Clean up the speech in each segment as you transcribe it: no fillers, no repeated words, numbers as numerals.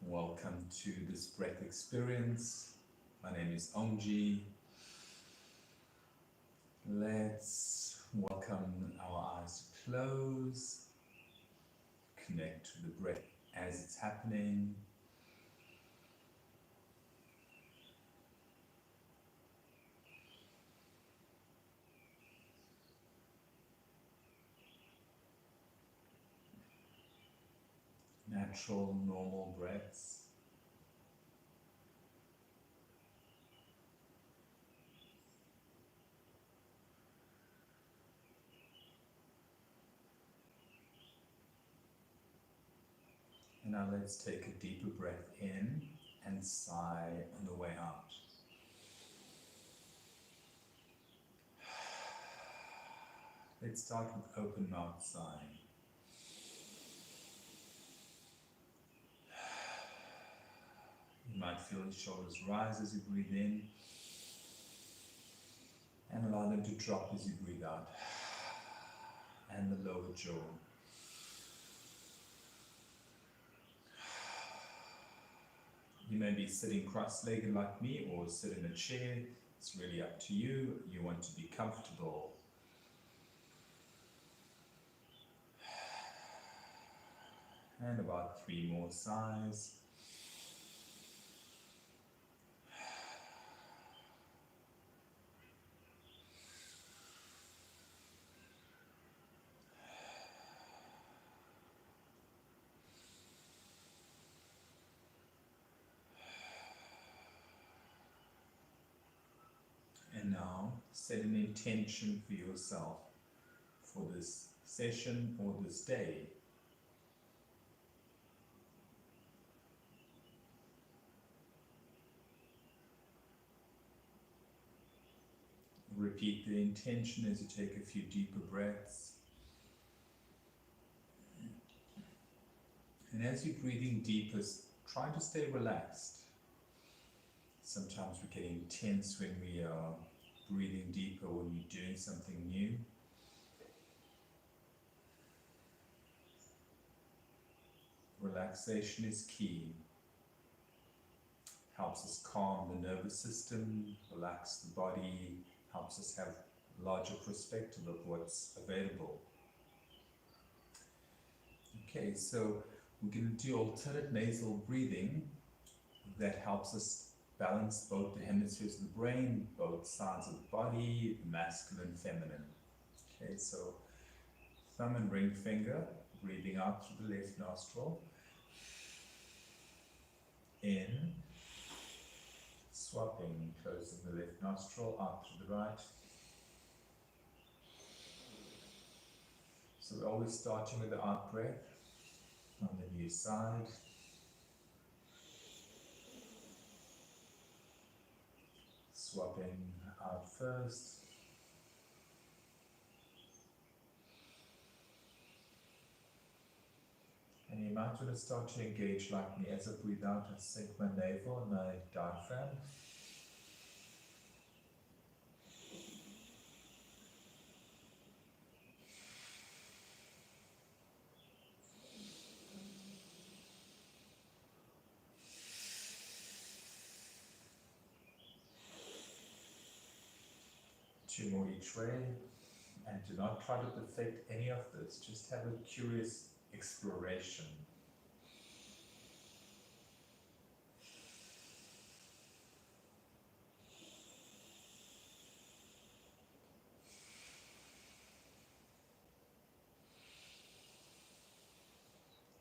Welcome to this breath experience. My name is Omji. Let's welcome our eyes to close, connect to the breath as it's happening. Natural, normal breaths. And now let's take a deeper breath in and sigh on the way out. Let's start with open mouth sighing. You might feel the shoulders rise as you breathe in and allow them to drop as you breathe out. And the lower jaw. You may be sitting cross-legged like me or sit in a chair. It's really up to you. You want to be comfortable. And about 3 more sighs. And now set an intention for yourself for this session or this day. Repeat the intention as you take a few deeper breaths. And as you're breathing deeper, try to stay relaxed. Sometimes we get intense when we are breathing deeper, when we're doing something new. Relaxation is key. Helps us calm the nervous system, relax the body, helps us have a larger perspective of what's available. Okay, so we're going to do alternate nasal breathing that helps us balance both the hemispheres of the brain, both sides of the body, masculine, feminine. Okay, so thumb and ring finger, breathing out through the left nostril. In, swapping, closing the left nostril, out through the right. So we're always starting with the out breath on the new side. Swapping out first. And you might want to start to engage like me as I breathe out and sink my navel and my diaphragm. Two more each way, and do not try to perfect any of this, just have a curious exploration.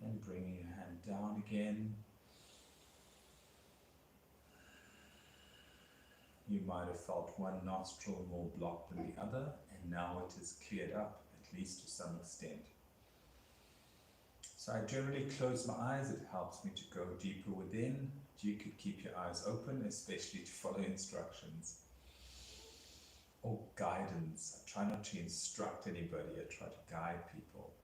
And bringing your hand down again. You might have felt one nostril more blocked than the other, and now it is cleared up, at least to some extent. So I generally close my eyes, it helps me to go deeper within. You could keep your eyes open, especially to follow instructions. Or guidance. I try not to instruct anybody, I try to guide people.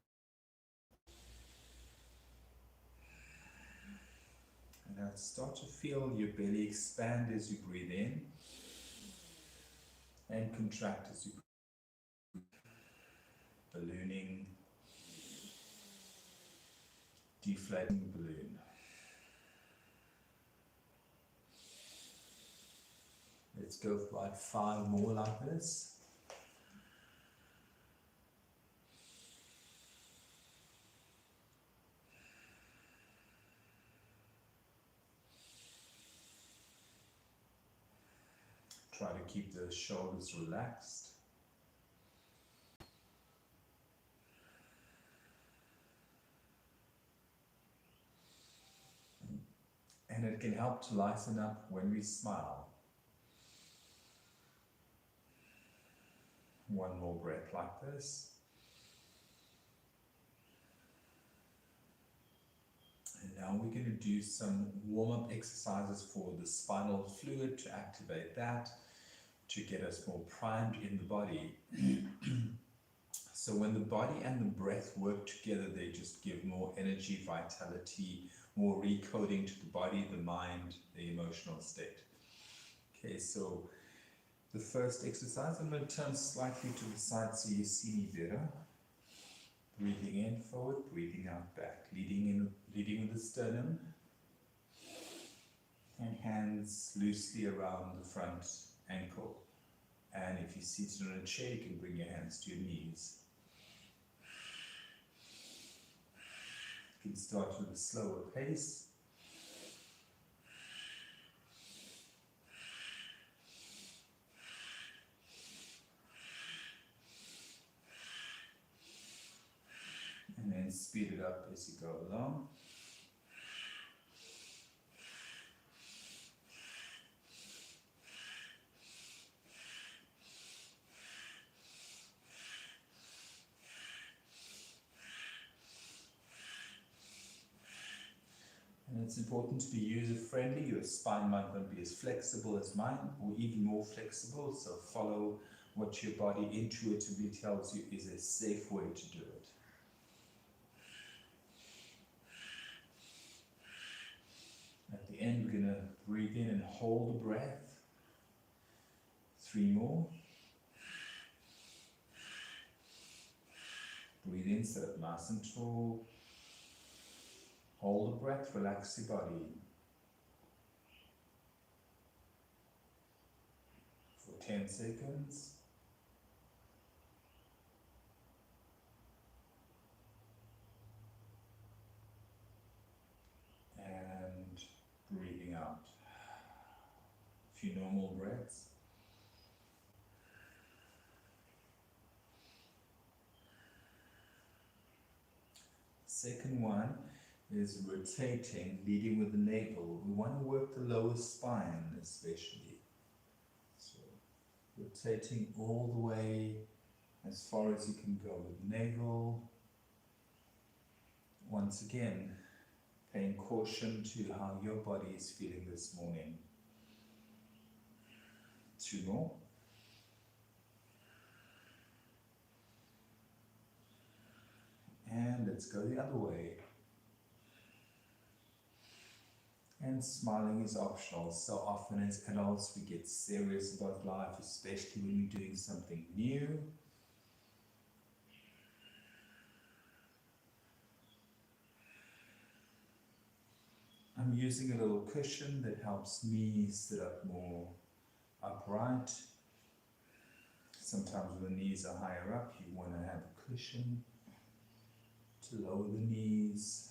And now start to feel your belly expand as you breathe in and contract as you breathe. Ballooning, deflating the balloon. Let's go for about 5 more like this. Try to keep the shoulders relaxed. And it can help to lighten up when we smile. One more breath like this. And now we're going to do some warm-up exercises for the spinal fluid to activate that, to get us more primed in the body. So when the body and the breath work together, they just give more energy, vitality, more recoding to the body, the mind, the emotional state. Okay, so the first exercise, I'm going to turn slightly to the side so you see me better. Breathing in forward, breathing out back, leading with the sternum, and hands loosely around the front ankle. And if you're seated on a chair, you can bring your hands to your knees. You can start with a slower pace. And then speed it up as you go along. And it's important to be user-friendly. Your spine might not be as flexible as mine, or even more flexible, so follow what your body intuitively tells you is a safe way to do it. At the end, we're going to breathe in and hold the breath. 3 more. Breathe in, sit up nice and tall. Hold the breath, relax your body. For 10 seconds. And breathing out. A few normal breaths. Second one is rotating, leading with the navel. We want to work the lower spine especially. So rotating all the way as far as you can go with the navel. Once again, paying caution to how your body is feeling this morning. 2 more. And let's go the other way. And smiling is optional. So often as adults we get serious about life, especially when we're doing something new. I'm using a little cushion that helps me sit up more upright. Sometimes when the knees are higher up, you want to have a cushion to lower the knees.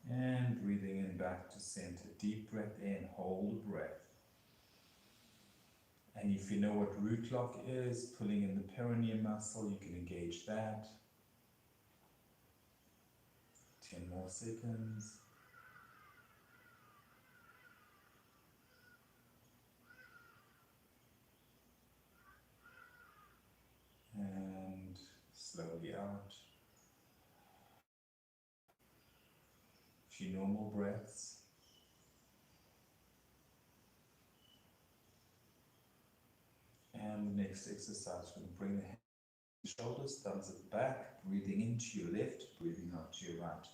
And breathing in back to center. Deep breath in, hold the breath. And if you know what root lock is, pulling in the perineum muscle, you can engage that. 10 more seconds. And slowly out. A few normal breaths. And the next exercise, we're going to bring the hands to the shoulders, thumbs at the back, breathing into your left, breathing out to your right.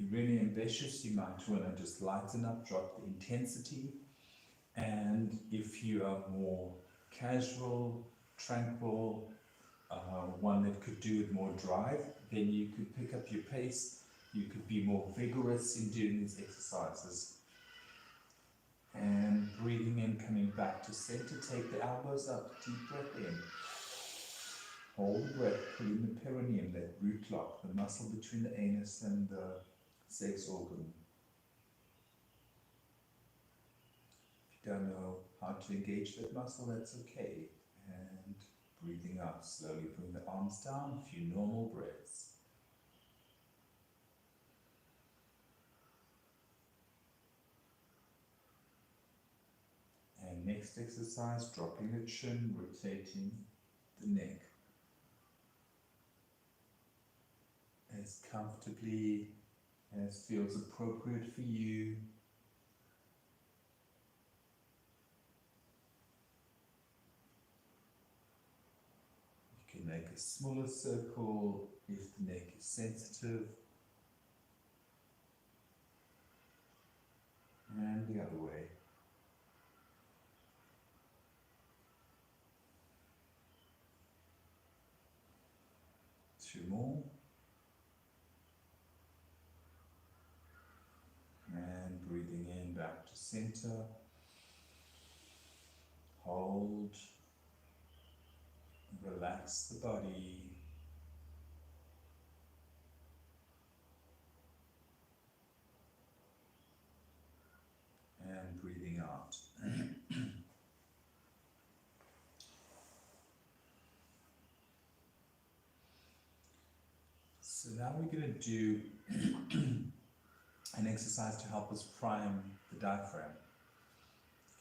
you're really ambitious, you might want to just lighten up, drop the intensity. And if you are more casual, tranquil, one that could do with more drive, then you could pick up your pace. You could be more vigorous in doing these exercises. And breathing in, coming back to center, take the elbows up, deep breath in. Hold the breath, pulling the perineum, that root lock, the muscle between the anus and the sex organ. If you don't know how to engage that muscle, that's okay. And breathing out, slowly bring the arms down, a few normal breaths. And next exercise, dropping the chin, rotating the neck as comfortably as feels appropriate for you. You can make a smaller circle if the neck is sensitive, and the other way. Two more. And breathing in back to center. Hold. Relax the body. And breathing out. So now we're going to do an exercise to help us prime the diaphragm.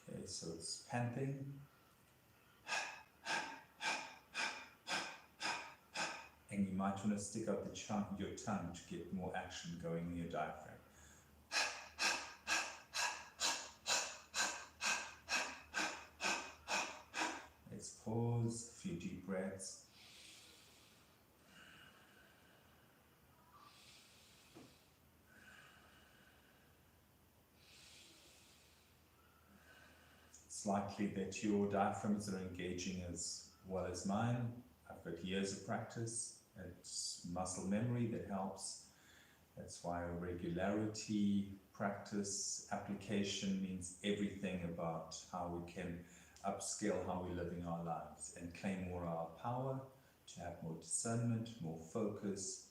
Okay, so it's panting. And you might want to stick out your tongue to get more action going in your diaphragm. Let's pause, a few deep breaths. It's likely that your diaphragms are engaging as well as mine. I've got years of practice. It's muscle memory that helps. That's why regularity, practice, application means everything about how we can upscale how we're living our lives and claim more of our power, to have more discernment, more focus,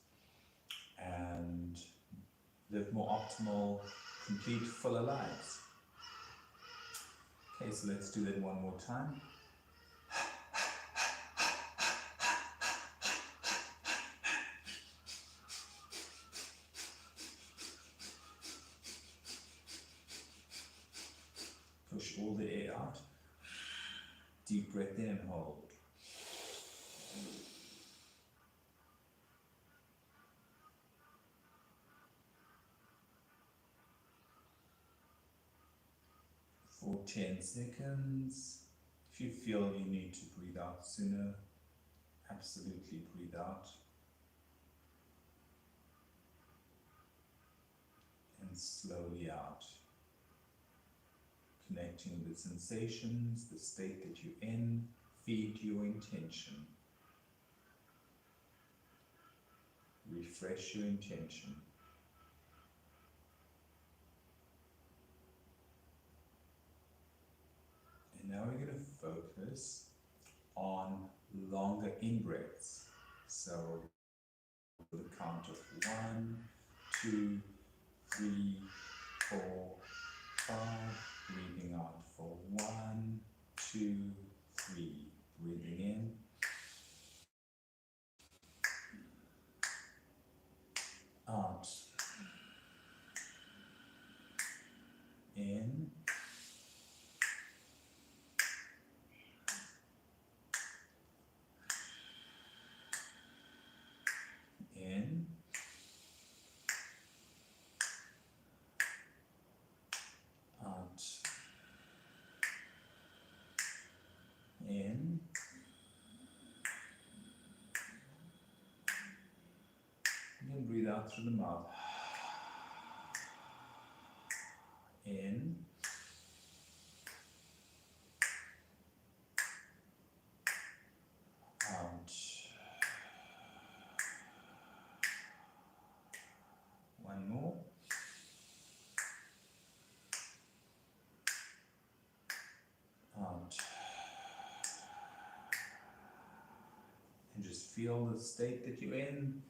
and live more optimal, complete, fuller lives. Okay, so let's do that one more time. Push all the air out. Deep breath in and hold. For 10 seconds. If you feel you need to breathe out sooner, absolutely breathe out. And slowly out. Connecting with the sensations, the state that you're in, feed your intention. Refresh your intention. And now we're going to focus on longer in-breaths. So, with a count of 1, 2, 3, 4, 5. Breathing out for 1, 2, 3. Breathing in. Out. In. In. Out. In. And then breathe out through the mouth. In. Out. One more. Out. And just feel the state that you're in.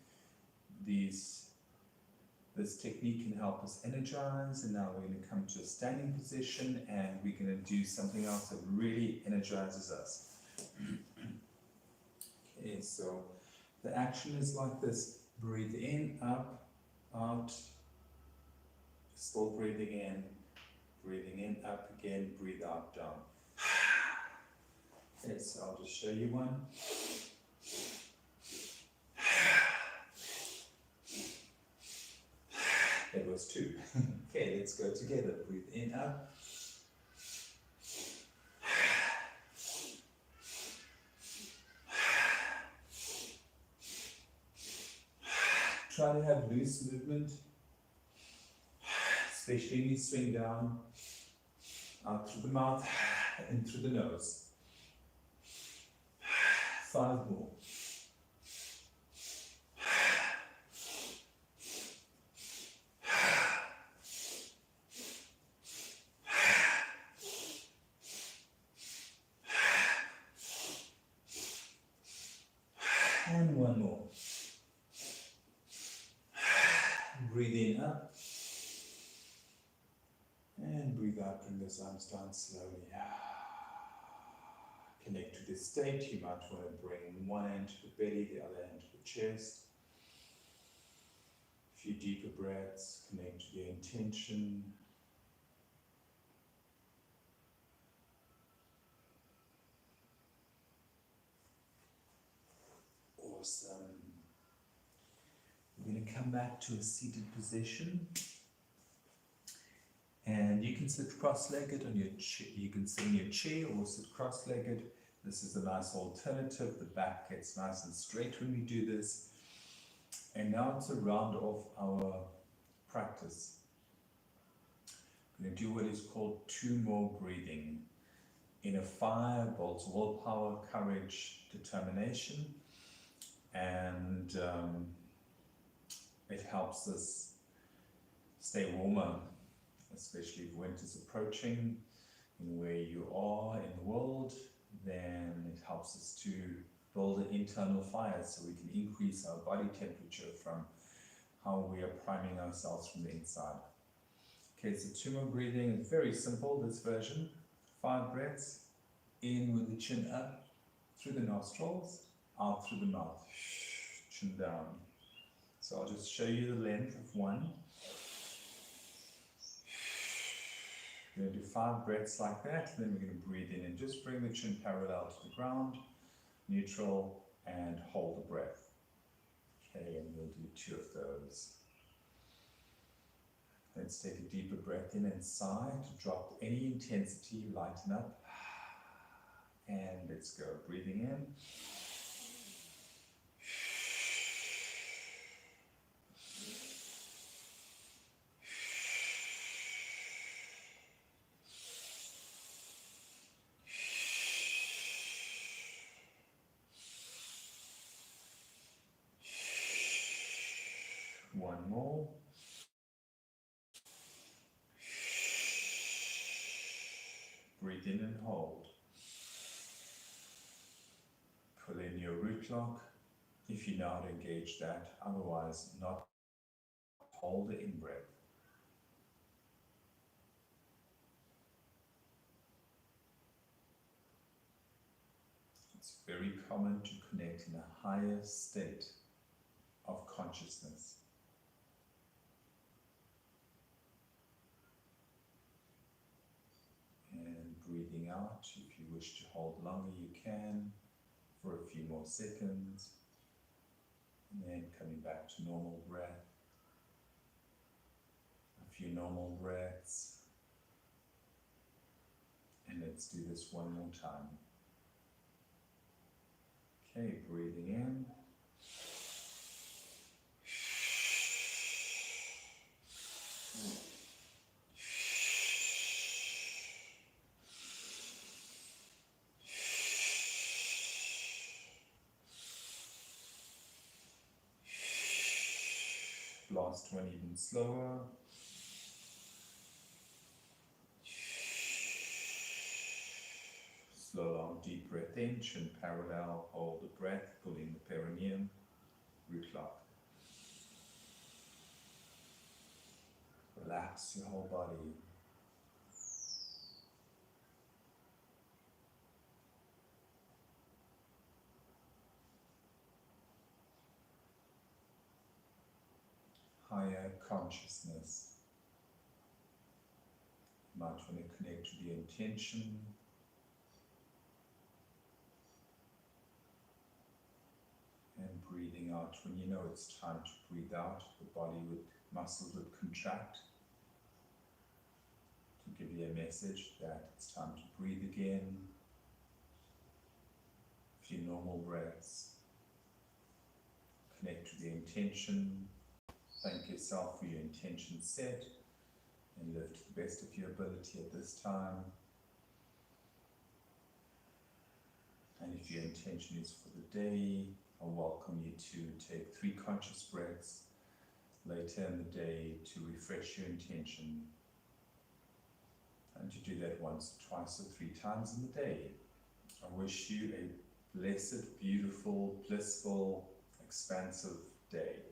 This technique can help us energize, and now we're going to come to a standing position and we're going to do something else that really energizes us. Okay, so the action is like this. Breathe in, up, out, still breathing in, up again, breathe out, down. Okay, so I'll just show you one. That was two. Okay, let's go together. Breathe in, up. Try to have loose movement, especially when you swing down, out through the mouth and through the nose. 5 more. And 1 more. Breathe in, up. And breathe out, bring those arms down slowly. Connect to this state. You might want to bring one hand to the belly, the other hand to the chest. A few deeper breaths, connect to your intention. Awesome. We're going to come back to a seated position. And you can sit cross-legged on your chair. You can sit in your chair or sit cross-legged. This is a nice alternative. The back gets nice and straight when we do this. And now to round off our practice, we're going to do what is called 2 more breathing. Inner fire builds willpower, courage, determination, and it helps us stay warmer, especially if winter's approaching and where you are in the world. Then it helps us to build an internal fire so we can increase our body temperature from how we are priming ourselves from the inside. Okay, so 2 more breathing. It's very simple, this version. 5 breaths, in with the chin up through the nostrils, out through the mouth, chin down. So I'll just show you the length of 1. We're going to do 5 breaths like that, then we're going to breathe in and just bring the chin parallel to the ground, neutral, and hold the breath. Okay, and we'll do 2 of those. Let's take a deeper breath in and sigh to drop any intensity, lighten up. And let's go, breathing in. One more. Breathe in and hold. Pull in your root lock if you know how to engage that, otherwise not. Hold the in-breath. It's very common to connect in a higher state of consciousness. And breathing out, if you wish to hold longer, you can for a few more seconds. And then coming back to normal breath. A few normal breaths. And let's do this one more time. Okay, breathing in. last one even slower. Slow, long, deep breath in, chin parallel, hold the breath, pulling the perineum, root lock. Relax your whole body. Higher consciousness. You might want to connect to the intention. And breathing out. When you know it's time to breathe out, the muscles would contract to give you a message that it's time to breathe again. A few normal breaths. Connect to the intention. Thank yourself for your intention set and live to the best of your ability at this time. And if your intention is for the day, I welcome you to take 3 conscious breaths later in the day to refresh your intention, and to do that once, twice, or 3 times in the day. I wish you a blessed, beautiful, blissful, expansive day.